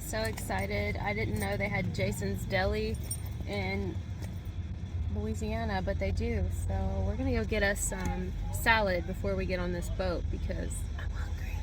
So excited. I didn't know they had Jason's Deli in Louisiana, but they do. So we're gonna go get us some salad before we get on this boat because I'm hungry.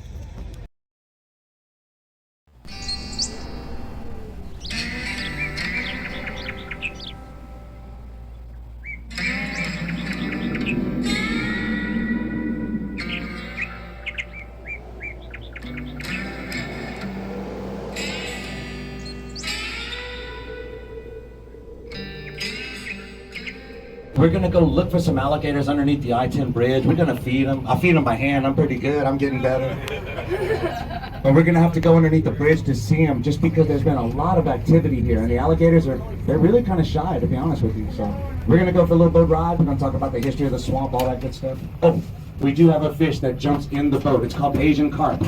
We're gonna go look for some alligators underneath the I-10 bridge. We're gonna feed them. I feed them by hand. I'm pretty good. I'm getting better. But we're gonna have to go underneath the bridge to see them, just because there's been a lot of activity here, and the alligators they're really kind of shy, to be honest with you. So we're gonna go for a little boat ride. We're gonna talk about the history of the swamp, all that good stuff. Oh, we do have a fish that jumps in the boat. It's called Asian carp.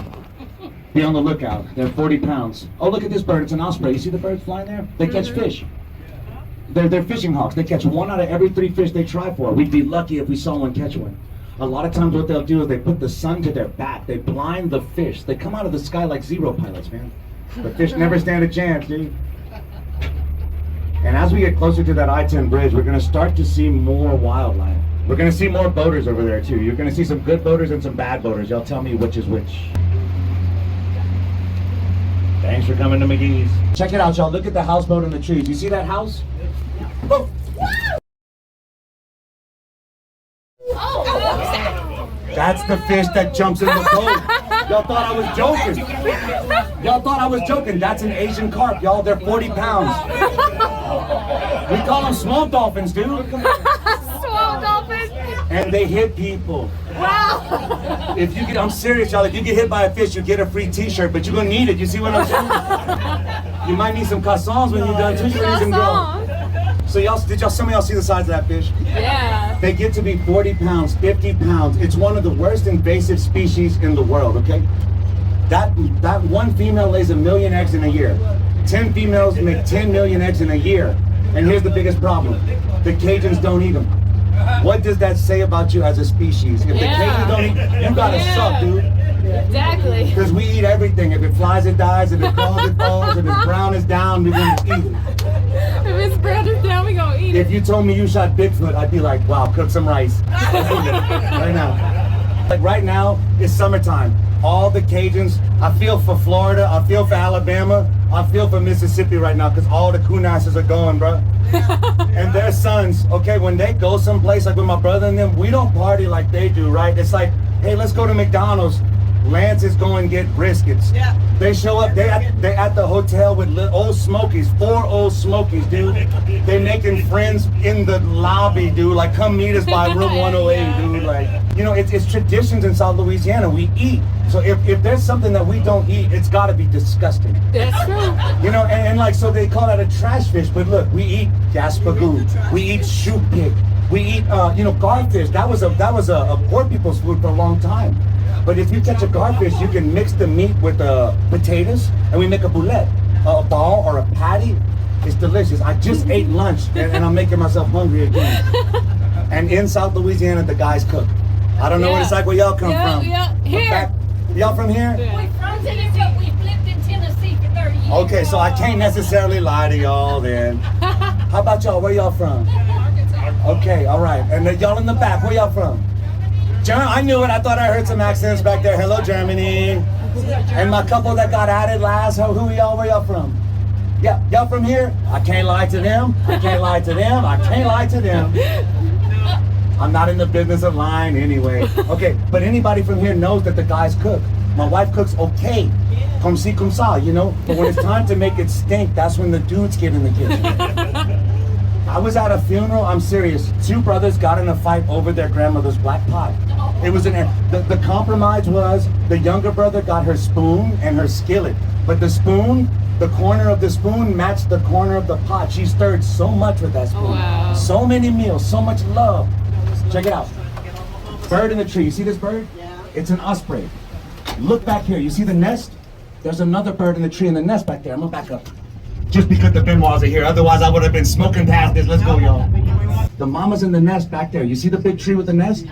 Be on the lookout. They're 40 pounds. Oh, look at this bird. It's an osprey. You see the birds flying there? They catch fish. They're fishing hawks. They catch 1 out of every 3 fish they try for. We'd be lucky if we saw one catch one. A lot of times what they'll do is they put the sun to their back. They blind the fish. They come out of the sky like Zero pilots, man. The fish never stand a chance, dude. And as we get closer to that I-10 bridge, we're going to start to see more wildlife. We're going to see more boaters over there, too. You're going to see some good boaters and some bad boaters. Y'all tell me which is which. Thanks for coming to McGee's. Check it out, y'all. Look at the houseboat in the trees. You see that house? Oh. That's the fish that jumps in the boat. Y'all thought I was joking. Y'all thought I was joking. That's an Asian carp, y'all. They're 40 pounds. We call them swamp dolphins, dude. Swamp dolphins? And they hit people. Wow. If you get, I'm serious, y'all. If you get hit by a fish, you get a free T-shirt, but you're gonna need it. You see what I'm saying? You might need some croissants when you're done too. You're gonna need some girl. So y'all, some of y'all see the size of that fish? Yeah. They get to be 40 pounds, 50 pounds. It's one of the worst invasive species in the world, okay? That one female lays 1 million eggs in a year. 10 females make 10 million eggs in a year. And here's the biggest problem. The Cajuns don't eat them. What does that say about you as a species? If the Cajuns don't eat, you gotta suck, dude. Exactly. Because we eat everything. If it flies, it dies. If it crawls, it falls. If it's brown, it's down. We're gonna eat it. If it's brown, it's down, we gonna eat it. If you told me you shot Bigfoot, I'd be like, wow, cook some rice. Right now. Like right now, it's summertime. All the Cajuns, I feel for Florida, I feel for Alabama, I feel for Mississippi right now, because all the coonasses are going, bro. And their sons, okay, when they go someplace, like with my brother and them, we don't party like they do, right? It's like, hey, let's go to McDonald's. Lance is going to get briskets. Yeah. They show up, they at the hotel with old Smokies, 4 old Smokies, dude. They're making friends in the lobby, dude. Like, come meet us by room 108, dude. Like, you know, it's traditions in South Louisiana. We eat. So if there's something that we don't eat, it's got to be disgusting. That's true. You know, and like, so they call that a trash fish, but look, we eat gaspagoo, we eat shoot pig, we eat, you know, garfish. That was a poor people's food for a long time. But if you catch a garfish, you can mix the meat with potatoes, and we make a boulette, a ball or a patty. It's delicious. I just ate lunch, and I'm making myself hungry again. And in South Louisiana, the guys cook. I don't know what it's like where y'all come from. Yeah, here. Y'all from here? We're from Tennessee. We lived in Tennessee for 30 years. Okay, so I can't necessarily lie to y'all then. How about y'all? Where y'all from? Okay, all right. And then y'all in the back, where y'all from? I knew it. I thought I heard some accents back there. Hello, Germany. And my couple that got added last, who are y'all? Where y'all from? Yeah, y'all from here? I can't lie to them. I can't lie to them. I can't lie to them. I'm not in the business of lying anyway. Okay, but anybody from here knows that the guys cook. My wife cooks okay. Comme ci, comme ça, you know? But when it's time to make it stink, that's when the dudes get in the kitchen. I was at a funeral, I'm serious. 2 brothers got in a fight over their grandmother's black pot. It was the compromise was the younger brother got her spoon and her skillet. But the spoon, the corner of the spoon matched the corner of the pot. She stirred so much with that spoon. Wow. So many meals, so much love. Check it out. Bird in the tree. You see this bird? Yeah. It's an osprey. Look back here. You see the nest? There's another bird in the tree in the nest back there. I'm gonna back up. Just because the Benoits are here. Otherwise, I would have been smoking past this. Let's go, y'all. The mama's in the nest back there. You see the big tree with the nest?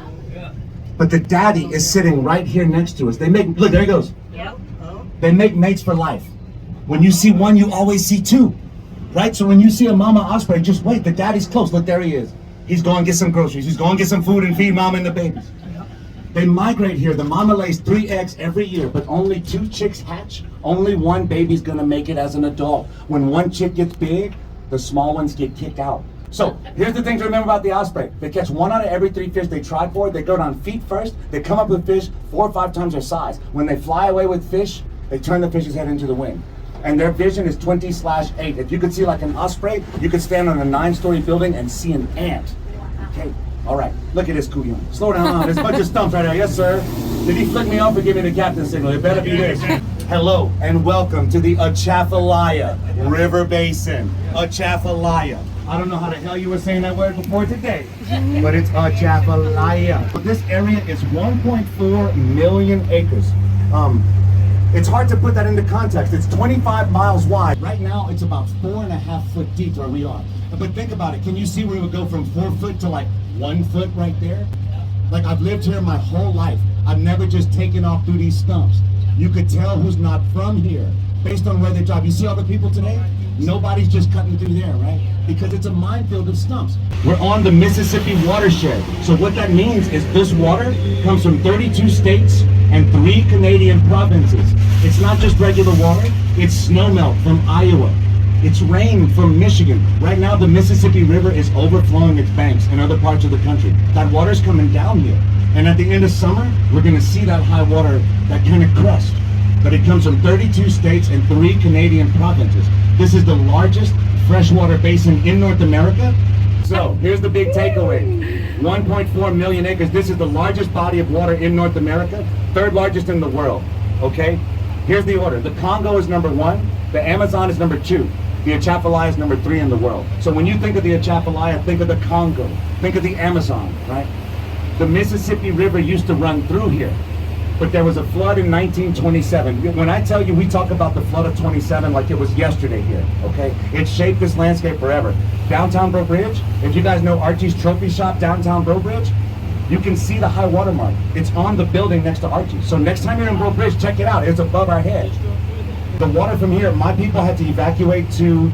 But the daddy is sitting right here next to us. They make, look, there he goes. They make mates for life. When you see one, you always see two, right? So when you see a mama osprey, just wait, the daddy's close. Look, there he is. He's going to get some groceries. He's going to get some food and feed mama and the babies. They migrate here. The mama lays 3 eggs every year, but only 2 chicks hatch. Only one baby's gonna make it as an adult. When one chick gets big, the small ones get kicked out. So here's the thing to remember about the osprey. They catch 1 out of every 3 fish they try for. They go down feet first. They come up with fish 4 or 5 times their size. When they fly away with fish, they turn the fish's head into the wind. And their vision is 20/8. If you could see like an osprey, you could stand on a 9-story building and see an ant. Okay. All right, look at this couillon. Slow down, there's a bunch of stumps right there. Yes, sir. Did he flick me off or give me the captain signal? It better be this. Hello and welcome to the Atchafalaya River Basin. Atchafalaya. I don't know how the hell you were saying that word before today, but it's Atchafalaya. But this area is 1.4 million acres. It's hard to put that into context. It's 25 miles wide. Right now, it's about 4.5 foot deep where we are. But think about it. Can you see where it would go from 4 foot to like 1 foot right there? Like I've lived here my whole life. I've never just taken off through these stumps. You could tell who's not from here based on where they drive. You see all the people today? Nobody's just cutting through there, right? Because it's a minefield of stumps. We're on the Mississippi watershed. So what that means is this water comes from 32 states and 3 Canadian provinces. It's not just regular water, it's snowmelt from Iowa. It's rain from Michigan. Right now, the Mississippi River is overflowing its banks in other parts of the country. That water's coming down here. And at the end of summer, we're gonna see that high water, that kind of crust. But it comes from 32 states and 3 Canadian provinces. This is the largest freshwater basin in North America. So here's the big takeaway. 1.4 million acres. This is the largest body of water in North America, 3rd largest in the world, okay? Here's the order. The Congo is number 1, the Amazon is number 2. The Atchafalaya is number 3 in the world. So when you think of the Atchafalaya, think of the Congo, think of the Amazon, right? The Mississippi River used to run through here, but there was a flood in 1927. When I tell you we talk about the flood of 27 like it was yesterday here, okay? It shaped this landscape forever. Downtown Breaux Bridge, if you guys know Archie's Trophy Shop, downtown Breaux Bridge, you can see the high water mark. It's on the building next to Archie's. So next time you're in Breaux Bridge, check it out. It's above our head. The water from here, my people had to evacuate to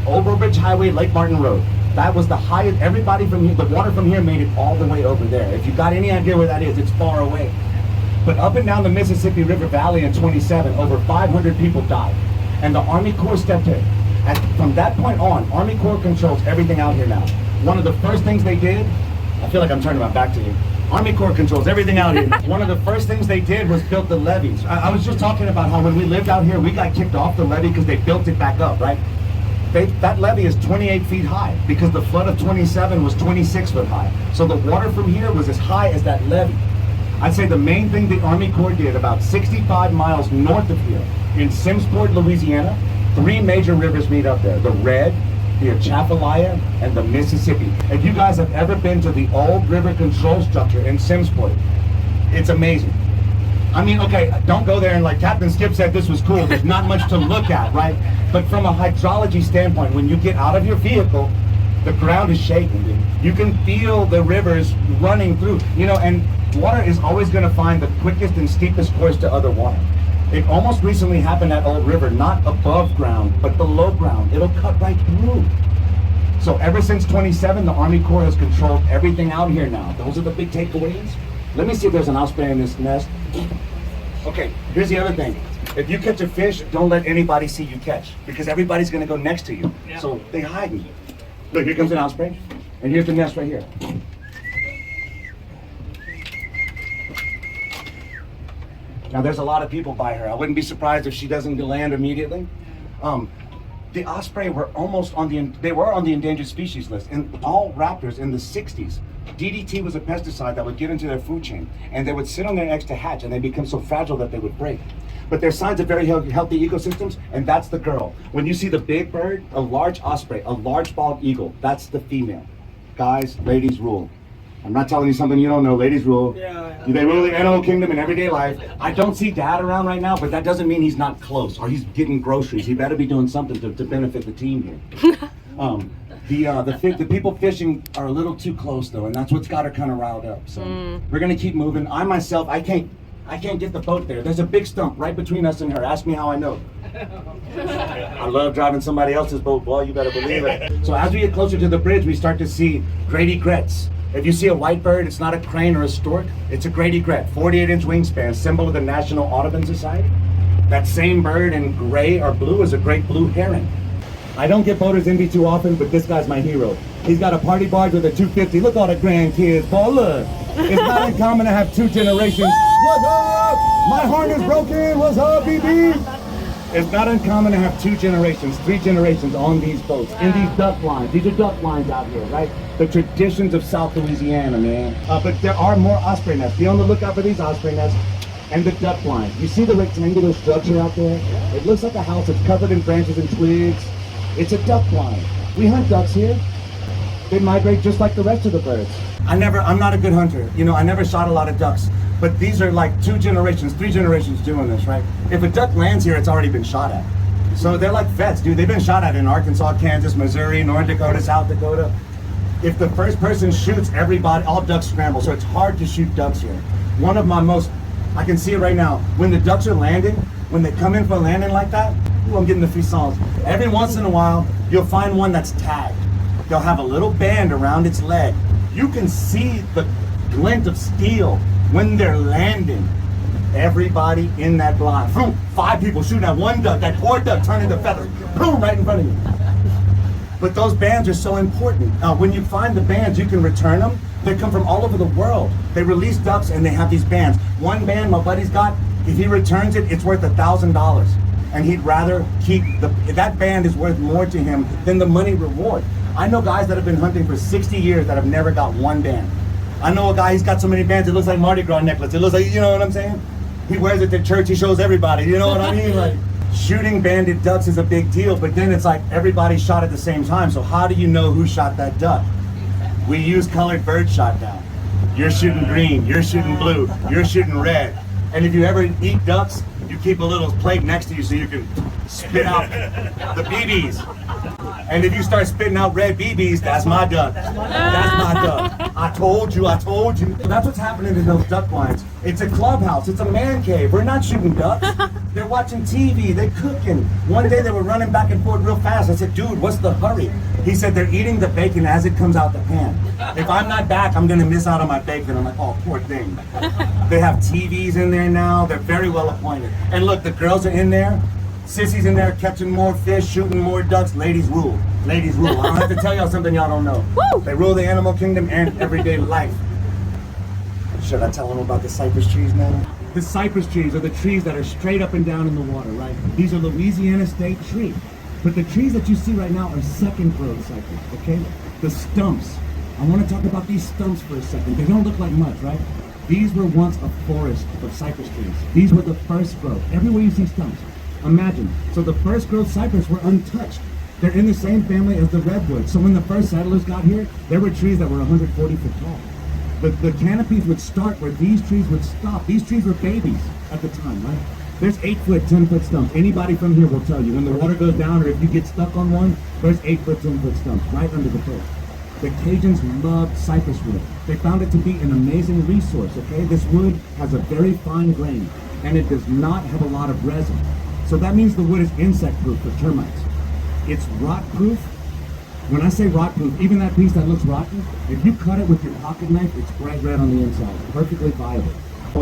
Old Breaux Bridge Highway, Lake Martin Road. That was the highest, everybody from here, the water from here made it all the way over there. If you got any idea where that is, it's far away. But up and down the Mississippi River Valley in 27, over 500 people died. And the Army Corps stepped in. And from that point on, Army Corps controls everything out here now. One of the first things they did, I feel like I'm turning my back to you. Army Corps controls everything out here. One of the first things they did was build the levees. I was just talking about how when we lived out here, we got kicked off the levee because they built it back up, right? That levee is 28 feet high because the flood of 27 was 26 foot high. So the water from here was as high as that levee. I'd say the main thing the Army Corps did about 65 miles north of here in Simmsport, Louisiana, 3 major rivers meet up there. The Red, the Atchafalaya, and the Mississippi. If you guys have ever been to the old river control structure in Simmsport, it's amazing. I mean, okay, don't go there and like Captain Skip said this was cool. There's not much to look at, right? But from a hydrology standpoint, when you get out of your vehicle, the ground is shaking, dude. You can feel the rivers running through, you know, and water is always going to find the quickest and steepest course to other water. It almost recently happened at Old River, not above ground, but below ground. It'll cut right through. So ever since 27, the Army Corps has controlled everything out here now. Those are the big takeaways. Let me see if there's an osprey in this nest. Okay, here's the other thing. If you catch a fish, don't let anybody see you catch, because everybody's going to go next to you. Yeah. So they hide me. Look, here comes an osprey, and here's the nest right here. Now there's a lot of people by her. I wouldn't be surprised if she doesn't land immediately. The osprey were almost on the endangered species list. And all raptors in the 60s, DDT was a pesticide that would get into their food chain, and they would sit on their eggs to hatch, and they become so fragile that they would break. But they're signs of very healthy ecosystems, and that's the girl. When you see the big bird, a large osprey, a large bald eagle, that's the female. Guys, ladies rule. I'm not telling you something you don't know. Ladies rule. Yeah. They rule the animal kingdom in everyday life. I don't see Dad around right now, but that doesn't mean he's not close or he's getting groceries. He better be doing something to benefit the team here. The people fishing are a little too close though, and that's what's got her kind of riled up. So we're gonna keep moving. I myself, I can't get the boat there. There's a big stump right between us and her. Ask me how I know. I love driving somebody else's boat, boy, you better believe it. So as we get closer to the bridge, we start to see great egrets. If you see a white bird, it's not a crane or a stork, it's a great egret, 48-inch wingspan, symbol of the National Audubon Society. That same bird in gray or blue is a great blue heron. I don't get boaters envy too often, but this guy's my hero. He's got a party barge with a 250. Look, all the grandkids, boy, look. It's not uncommon to have 2 generations. What's up? My horn is broken. What's up, BB? It's not uncommon to have 2 generations, 3 generations on these boats, in these duck lines. These are duck lines out here, right? The traditions of South Louisiana, man. But there are more osprey nests. Be on the lookout for these osprey nests and the duck lines. You see the rectangular structure out there? It looks like a house. It's covered in branches and twigs. It's a duck line. We hunt ducks here. They migrate just like the rest of the birds. I'm not a good hunter. You know, I never shot a lot of ducks. But these are like 2 generations, 3 generations doing this, right? If a duck lands here, it's already been shot at. So they're like vets, dude. They've been shot at in Arkansas, Kansas, Missouri, North Dakota, South Dakota. If the first person shoots, everybody, all ducks scramble. So it's hard to shoot ducks here. One of my most, I can see it right now. When the ducks are landing, when they come in for a landing like that, ooh, I'm getting the frissons. Every once in a while, you'll find one that's tagged. They'll have a little band around its leg. You can see the glint of steel when they're landing. Everybody in that blind. Boom, 5 people shooting at one duck. That poor duck turning to feathers. Boom, right in front of you. But those bands are so important. When you find the bands, you can return them. They come from all over the world. They release ducks and they have these bands. One band my buddy's got, if he returns it, it's worth $1,000. And he'd rather keep that band is worth more to him than the money reward. I know guys that have been hunting for 60 years that have never got one band. I know a guy, he's got so many bands, it looks like Mardi Gras necklace. It looks like, you know what I'm saying? He wears it to church, he shows everybody, you know what I mean? Like, shooting banded ducks is a big deal, but then it's like everybody shot at the same time. So how do you know who shot that duck? We use colored bird shot now. You're shooting green, you're shooting blue, you're shooting red. And if you ever eat ducks, you keep a little plate next to you so you can spit out the BBs. And if you start spitting out red BBs, that's my duck. That's my duck. I told you, I told you. That's what's happening in those duck lines. It's a clubhouse, it's a man cave. We're not shooting ducks. They're watching TV, they're cooking. One day they were running back and forth real fast. I said, dude, what's the hurry? He said, they're eating the bacon as it comes out the pan. If I'm not back, I'm gonna miss out on my bacon. I'm like, oh, poor thing. They have TVs in there now. They're very well appointed. And look, the girls are in there. Sissies in there catching more fish, shooting more ducks. Ladies rule. Ladies rule. I don't have to tell y'all something y'all don't know. Woo! They rule the animal kingdom and everyday life. Should I tell them about the cypress trees now? The cypress trees are the trees that are straight up and down in the water, right? These are Louisiana state trees. But the trees that you see right now are second growth cypress, okay? The stumps. I want to talk about these stumps for a second. They don't look like much, right? These were once a forest of cypress trees. These were the first growth. Everywhere you see stumps. Imagine, so the first growth cypress were untouched. They're in the same family as the redwoods. So when the first settlers got here, there were trees that were 140 foot tall. The canopies would start where these trees would stop. These trees were babies at the time, right? There's 8 foot, 10 foot stumps. Anybody from here will tell you, when the water goes down or if you get stuck on one, there's 8 foot, 10 foot stumps right under the boat. The Cajuns loved cypress wood. They found it to be an amazing resource, okay? This wood has a very fine grain and it does not have a lot of resin. So that means the wood is insect-proof for termites. It's rot-proof. When I say rot-proof, even that piece that looks rotten, if you cut it with your pocket knife, it's bright red on the inside. Perfectly viable.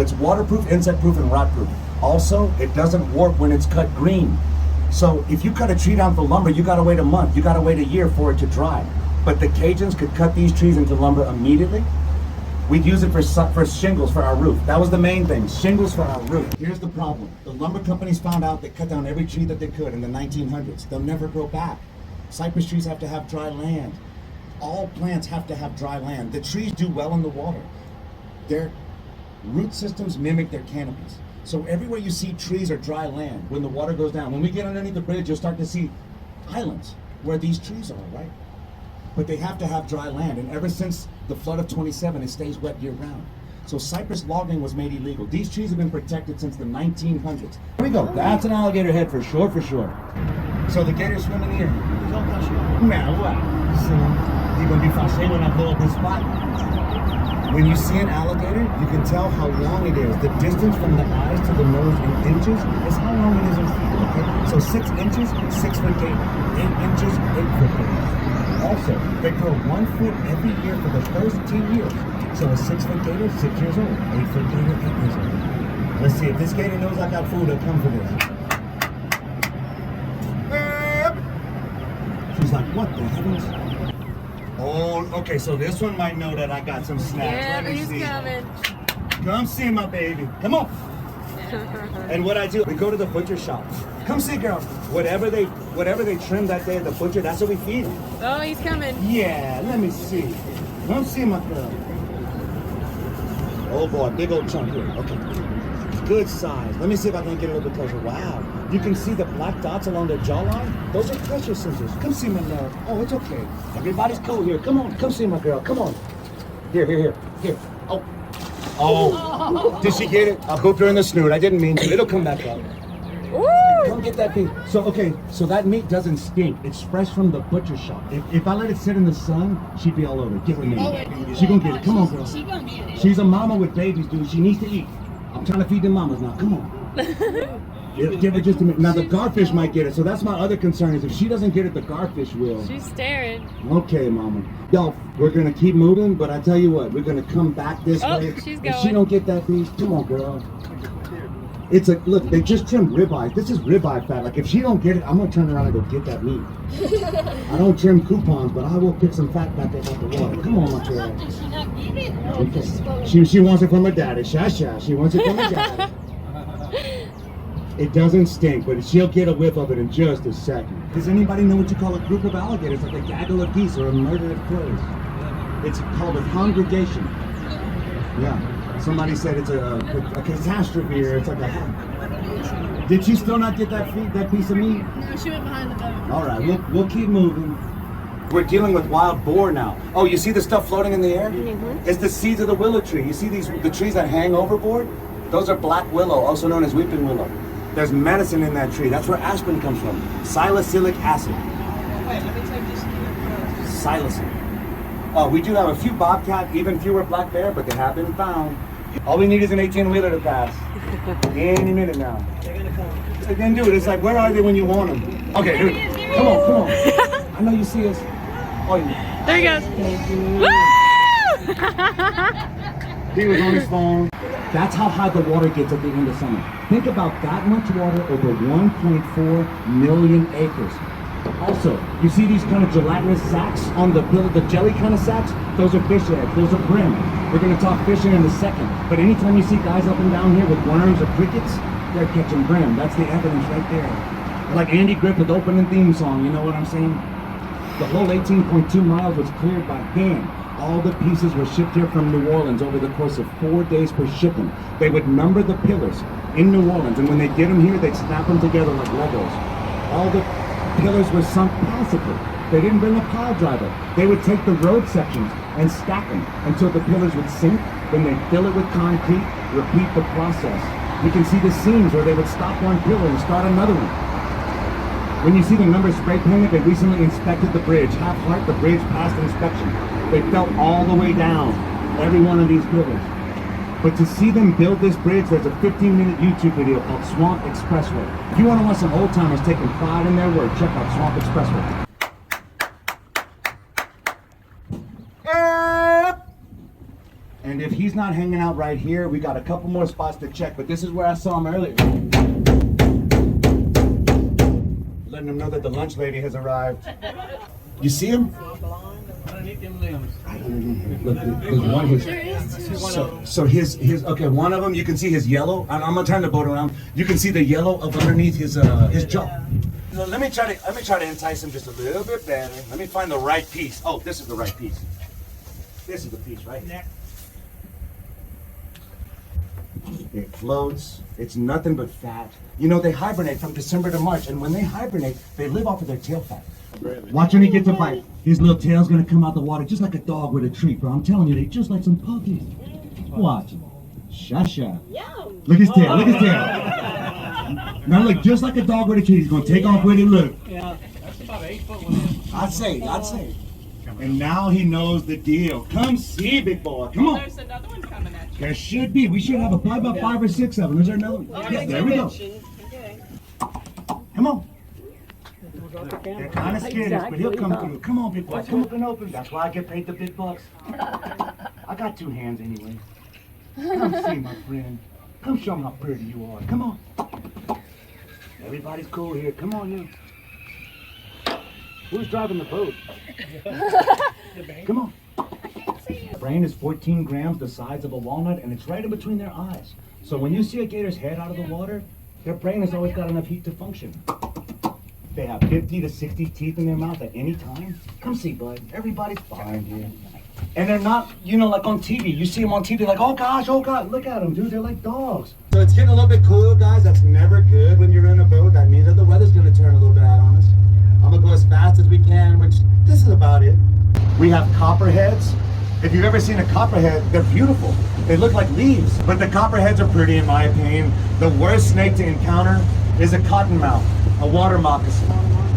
It's waterproof, insect-proof, and rot-proof. Also, it doesn't warp when it's cut green. So if you cut a tree down for lumber, you gotta wait a month, you gotta wait a year for it to dry. But the Cajuns could cut these trees into lumber immediately. We'd use it for shingles for our roof. That was the main thing, shingles for our roof. Here's the problem. The lumber companies found out they cut down every tree that they could in the 1900s. They'll never grow back. Cypress trees have to have dry land. All plants have to have dry land. The trees do well in the water. Their root systems mimic their canopies. So everywhere you see trees or dry land, when the water goes down, when we get underneath the bridge, you'll start to see islands where these trees are, right? But they have to have dry land, and ever since the flood of 27, it stays wet year-round. So cypress logging was made illegal. These trees have been protected since the 1900s. Here we go. That's an alligator head for sure, for sure. So the gator's swimming here. Man, what? You're gonna be fâché when I blow up this spot. When you see an alligator, you can tell how long it is. The distance from the eyes to the nose in inches is how long it is in feet, Okay? So 6 inches, 6 foot gator. 8 inches, 8 foot gator. Also, they grow 1 foot every year for the first 10 years. So a 6 foot gator, 6 years old. 8 foot gator, 8 years old. Let's see if this gator knows I got food. He'll come for this. She's like, what the heavens? Oh, okay, so this one might know that I got some snacks. Yeah, Let me he's see. coming. Come see my baby. Come on. And what I do, we go to the butcher shop. Come see, girl. Whatever they trim that day at the butcher, that's what we feed them. Oh, he's coming. Yeah, let me see. Come see my girl. Oh boy, big old chunk here. Okay. Good size. Let me see if I can get a little bit closer. Wow. You can see the black dots along their jawline? Those are pressure sensors. Come see my love. Oh, it's okay. Everybody's cool here. Come on. Come see my girl. Come on. Here. Oh. Oh. Did she get it? I hooked her in the snoot. I didn't mean to. It'll come back up. Woo! Come get that meat. So that meat doesn't stink. It's fresh from the butcher shop. If I let it sit in the sun, she'd be all over it. Get with me. She gonna get it. Come on, girl. She gonna get it. She's a mama with babies, dude. She needs to eat. I'm trying to feed the mamas now. Come on. Give it just a minute. Now the garfish might get it. So that's my other concern is if she doesn't get it, the garfish will. She's staring. Okay, mama. Yo, we're gonna keep moving, but I tell you what, we're gonna come back this way. She's If she going. don't get that piece, come on, girl. It's a look. They just trimmed ribeye. This is ribeye fat. Like if she don't get it, I'm gonna turn around and go get that meat. I don't trim coupons, but I will pick some fat back up out the water. Come on, my girl. Did she not get it? Okay. She wants it from her daddy. Sha. She wants it from her daddy. It doesn't stink, but she'll get a whiff of it in just a second. Does anybody know what you call a group of alligators, like a gaggle of geese or a murder of crows? It's called a congregation. Yeah. Somebody said it's a catastrophe, or it's like a. Did she still not get that piece of meat? No, she went behind the boat. All right, we'll keep moving. We're dealing with wild boar now. Oh, you see the stuff floating in the air? Mm-hmm. It's the seeds of the willow tree. You see the trees that hang overboard? Those are black willow, also known as weeping willow. There's medicine in that tree. That's where aspirin comes from. Salicylic acid. Wait, let me take this here. Psilocin. We do have a few bobcat, even fewer black bear, but they have been found. All we need is an 18-wheeler to pass. Any minute now. They're gonna come. They didn't do it. It's like, where are they when you want them? Okay, dude. Come on. I know you see us. Oh, yeah. There he goes. Woo! He was on his phone. That's how high the water gets at the end of summer. Think about that much water over 1.4 million acres. Also, you see these kind of gelatinous sacks on the jelly kind of sacks? Those are fish eggs, those are brim. We're gonna talk fishing in a second. But anytime you see guys up and down here with worms or crickets, they're catching brim. That's the evidence right there. Like Andy Griffith opening theme song, you know what I'm saying? The whole 18.2 miles was cleared by hand. All the pieces were shipped here from New Orleans over the course of 4 days per shipment. They would number the pillars in New Orleans, and when they get them here, they'd snap them together like Legos. All the pillars were sunk passively. They didn't bring a pile driver. They would take the road sections and stack them until the pillars would sink. Then they'd fill it with concrete, repeat the process. You can see the seams where they would stop one pillar and start another one. When you see the numbers spray painted, they recently inspected the bridge. Half heart, the bridge passed inspection. They felt all the way down, every one of these pillars. But to see them build this bridge, there's a 15-minute YouTube video called Swamp Expressway. If you want to watch some old timers taking pride in their work, check out Swamp Expressway. And if he's not hanging out right here, we got a couple more spots to check, but this is where I saw him earlier. Letting them know that the lunch lady has arrived. You see him? Underneath them limbs. Look, there's one. So his okay. One of them, you can see his yellow. I'm gonna turn the boat around. You can see the yellow of underneath his jaw. So let me try to entice him just a little bit better. Let me find the right piece. Oh, this is the right piece. This is the piece right here. It floats. It's nothing but fat. You know, they hibernate from December to March, and when they hibernate, they live off of their tail fat. Really? Watch when he gets a bite. His little tail's gonna come out the water just like a dog with a treat, bro. I'm telling you, they just like some puppies. Watch. Shasha. Look his tail, look his tail. Now look, just like a dog with a treat. He's gonna take off with it, look. Yeah, that's about 8 foot one. I'd say. And now he knows the deal. Come see, big boy. Come on. There's another one coming at you. There should be. We should have probably about 5 or 6 of them. Is there another one? Yeah, there we go. Come on. They're kind of scared, but he'll come through. Come on, big boy. Come up and open. That's why I get paid the big bucks. I got 2 hands anyway. Come see my friend. Come show 'em how pretty you are. Come on. Everybody's cool here. Come on, you. Who's driving the boat? Come on. The brain is 14 grams the size of a walnut, and it's right in between their eyes. So when you see a gator's head out of the water, their brain has always got enough heat to function. They have 50 to 60 teeth in their mouth at any time. Come see, bud. Everybody's fine here. And they're not, like on TV. You see them on TV like, oh gosh, look at them, dude. They're like dogs. So it's getting a little bit cool, guys. That's never good when you're in a boat. That means that the weather's going to turn a little bit out on us. I'm going to go as fast as we can, which this is about it. We have copperheads. If you've ever seen a copperhead, they're beautiful. They look like leaves. But the copperheads are pretty, in my opinion. The worst snake to encounter is a cottonmouth, a water moccasin.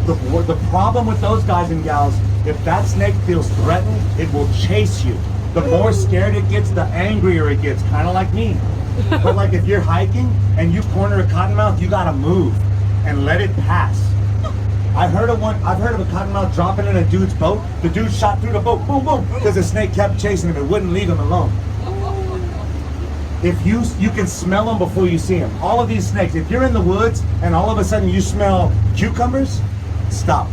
The problem with those guys and gals, if that snake feels threatened, it will chase you. The more scared it gets, the angrier it gets, kind of like me. But like if you're hiking and you corner a cottonmouth, you gotta move and let it pass. I've heard of a cottonmouth dropping in a dude's boat. The dude shot through the boat, boom, boom, because the snake kept chasing him. It wouldn't leave him alone. If you can smell them before you see them. All of these snakes, if you're in the woods and all of a sudden you smell cucumbers, stop.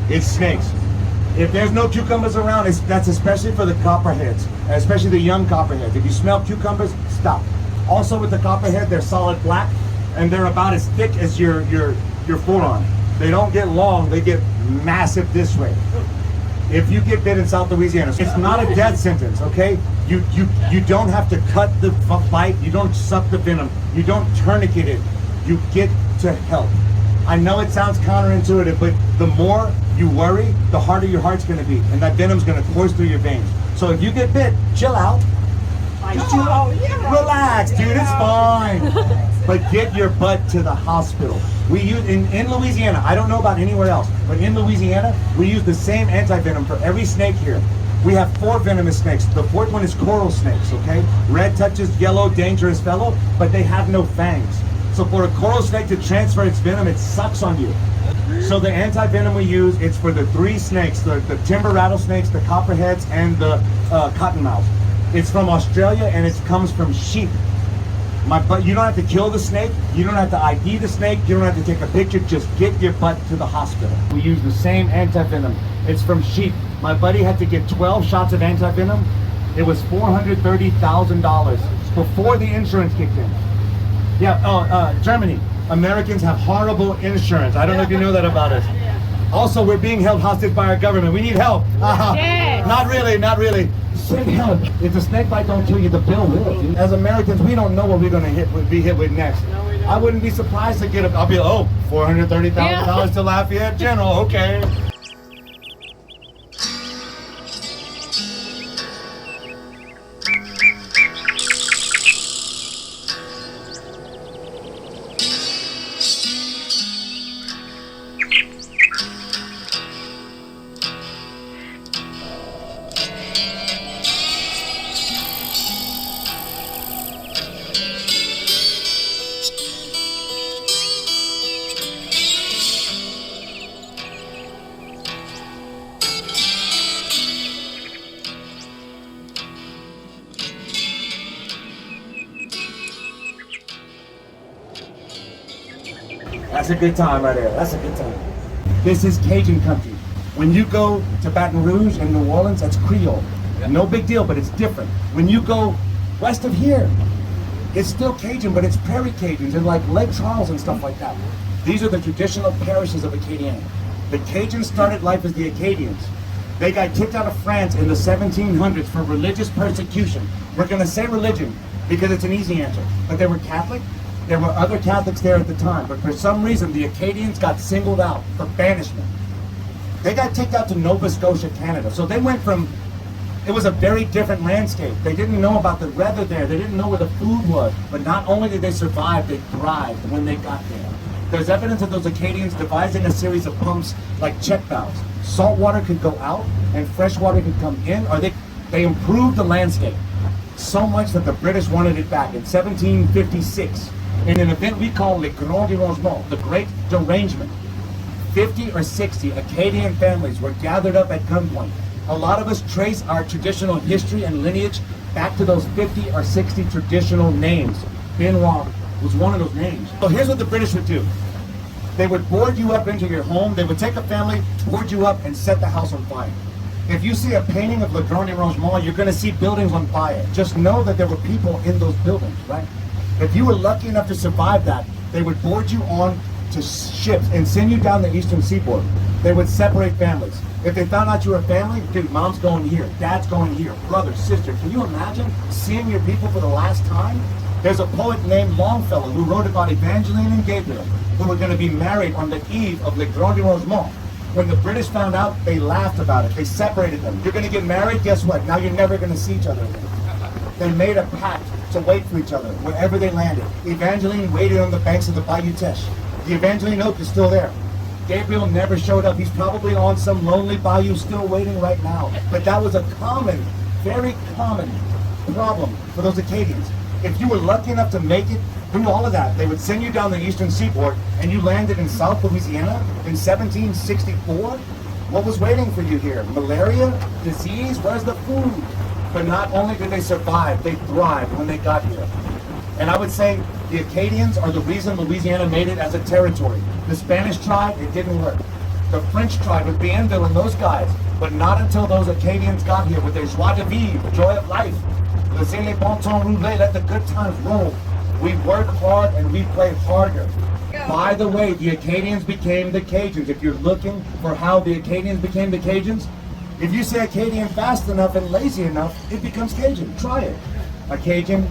It's snakes. If there's no cucumbers around, that's especially for the copperheads, especially the young copperheads. If you smell cucumbers, stop. Also with the copperhead, they're solid black and they're about as thick as your forearm. They don't get long, they get massive this way. If you get bit in South Louisiana, it's not a death sentence, okay? You don't have to cut the bite, you don't suck the venom, you don't tourniquet it, you get to help. I know it sounds counterintuitive, but the more you worry, the harder your heart's gonna be, and that venom's gonna course through your veins. So if you get bit, chill out. Just chill out. Relax, dude, it's fine. But get your butt to the hospital. We use, in Louisiana, I don't know about anywhere else, but in Louisiana, we use the same anti-venom for every snake here. We have 4 venomous snakes. The 4th one is coral snakes, okay? Red touches yellow, dangerous fellow, but they have no fangs. So for a coral snake to transfer its venom, it sucks on you. So the anti-venom we use, it's for the 3 snakes, the timber rattlesnakes, the copperheads, and the cottonmouth. It's from Australia and it comes from sheep. But you don't have to kill the snake, you don't have to ID the snake, you don't have to take a picture, just get your butt to the hospital. We use the same anti-venom. It's from sheep. My buddy had to get 12 shots of anti-venom. It was $430,000 before the insurance kicked in. Yeah, Germany. Americans have horrible insurance. I don't know if you know that about us. Also, we're being held hostage by our government. We need help. Yes. Not really. Send help. If the snake bite don't kill you, the bill will. As Americans, we don't know what we're gonna be hit with next. I wouldn't be surprised to get I'll be $430,000 to Lafayette General. Okay. That's a good time right there. That's a good time. This is Cajun country. When you go to Baton Rouge and New Orleans, that's Creole. No big deal, but it's different. When you go west of here, it's still Cajun, but it's prairie Cajuns and like Lake Charles and stuff like that. These are the traditional parishes of Acadiana. The Cajuns started life as the Acadians. They got kicked out of France in the 1700s for religious persecution. We're gonna say religion because it's an easy answer, but they were Catholic. There were other Catholics there at the time, but for some reason, the Acadians got singled out for banishment. They got kicked out to Nova Scotia, Canada. So they went from, it was a very different landscape. They didn't know about the weather there. They didn't know where the food was. But not only did they survive, they thrived when they got there. There's evidence of those Acadians devising a series of pumps like check valves. Salt water could go out and fresh water could come in, or they improved the landscape so much that the British wanted it back. In 1756, in an event we call Le Grand Dérangement, the Great Derangement. 50 or 60 Acadian families were gathered up at gunpoint. A lot of us trace our traditional history and lineage back to those 50 or 60 traditional names. Benoit was one of those names. So here's what the British would do. They would board you up into your home. They would take a family, board you up, and set the house on fire. If you see a painting of Le Grand Dérangement, you're going to see buildings on fire. Just know that there were people in those buildings, right? If you were lucky enough to survive that, they would board you on to ships and send you down the eastern seaboard. They would separate families. If they found out you were a family, dude, mom's going here, dad's going here, brother, sister. Can you imagine seeing your people for the last time? There's a poet named Longfellow who wrote about Evangeline and Gabriel, who were going to be married on the eve of Le Grand Dérangement. When the British found out, they laughed about it. They separated them. You're going to get married? Guess what? Now you're never going to see each other again. They made a pact to wait for each other wherever they landed. Evangeline waited on the banks of the Bayou Teche. The Evangeline Oak is still there. Gabriel never showed up. He's probably on some lonely bayou still waiting right now. But that was a common, very common problem for those Acadians. If you were lucky enough to make it through all of that, they would send you down the eastern seaboard and you landed in South Louisiana in 1764. What was waiting for you here? Malaria? Disease? Where's the food? But not only did they survive, they thrived when they got here. And I would say the Acadians are the reason Louisiana made it as a territory. The Spanish tried, it didn't work. The French tried with Bienville and those guys, but not until those Acadians got here with their joie de vivre, joy of life. Laissez les bon temps rouler, let the good times roll. We work hard and we play harder. By the way, the Acadians became the Cajuns. If you're looking for how the Acadians became the Cajuns, if you say Acadian fast enough and lazy enough, it becomes Cajun. Try it. A Cajun